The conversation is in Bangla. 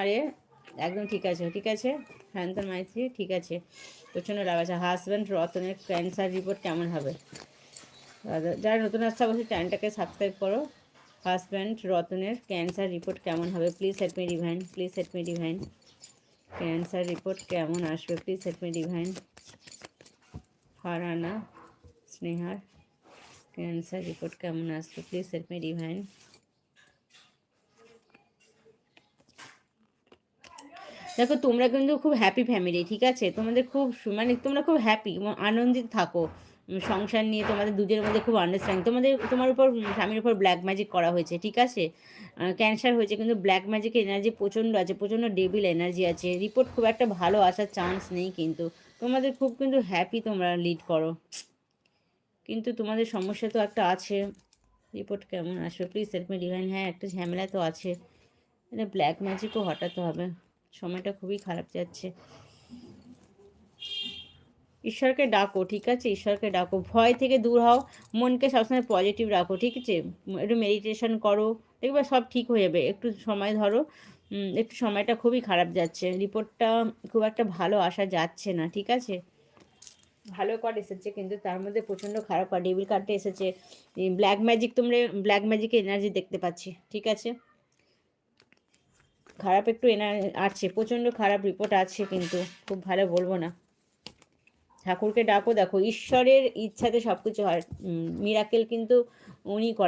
আরে একদম ঠিক আছে, ঠিক আছে। শান্তন মাইত্রী ঠিক আছে, প্রচণ্ড লাভ আছে। হাজব্যান্ড রতনের ক্যান্সার রিপোর্ট কেমন হবে? যারা নতুন আসছে অবশ্যই চ্যানেলটাকে সাবস্ক্রাইব করো। হাজব্যান্ড রতনের ক্যান্সার রিপোর্ট কেমন হবে? Please help me divine, please help me divine. Cancer report কেমন আসবে? Please help me divine. Farhana স্নেহার ক্যান্সার রিপোর্ট কেমন আসবে? Please help me divine. দেখো তোমরা কিন্তু খুব হ্যাপি ফ্যামিলি, ঠিক আছে? তোমাদের খুব মানে তোমরা খুব হ্যাপি, আনন্দিত থাকো সংসার নিয়ে। তোমাদের দুজনের মধ্যে খুব আন্ডারস্ট্যান্ডিং। তোমার উপর স্বামীর উপর ব্ল্যাক ম্যাজিক করা হয়েছে, ঠিক আছে? ক্যান্সার হয়েছে কিন্তু ব্ল্যাক ম্যাজিকের এনার্জি প্রচণ্ড আছে, প্রচণ্ড ডেভিল এনার্জি আছে। রিপোর্ট খুব একটা ভালো আসার চান্স নেই, কিন্তু তোমাদের খুব কিন্তু হ্যাপি, তোমরা লিড করো। কিন্তু তোমাদের সমস্যা তো একটা আছে। রিপোর্ট কেমন আসবে? Please help me divine. হ্যাঁ, একটা ঝামেলা তো আছে, এটা ব্ল্যাক ম্যাজিকও হটাতে হবে। সময়টা খুবই খারাপ যাচ্ছে। ঈশ্বরকে ডাকো, ঠিক আছে? ঈশ্বরকে ডাকো, ভয় থেকে দূর হও, মনকে সবসময় পজিটিভ রাখো, ঠিক আছে? একটু মেডিটেশন করো, দেখবে সব ঠিক হয়ে যাবে। একটু সময় ধরো, একটু সময়টা খুবই খারাপ যাচ্ছে। রিপোর্টটা খুব একটা ভালো আসা যাচ্ছে না, ঠিক আছে? ভালো কার্ড এসেছে কিন্তু তার মধ্যে প্রচণ্ড খারাপ কার্ড, ডেভিল কার্ডটা এসেছে। ব্ল্যাক ম্যাজিক, তোমরা ব্ল্যাক ম্যাজিকের এনার্জি দেখতে পাচ্ছি, ঠিক আছে? খারাপ একটু আছে, প্রচণ্ড খারাপ রিপোর্ট আছে, কিন্তু খুব ভালো বলবো না। ঠাকুরকে ডাকো, দেখো ঈশ্বরের ইচ্ছাতে সব কিছু হয়। মিরাকেল কিন্তু উনি করেন।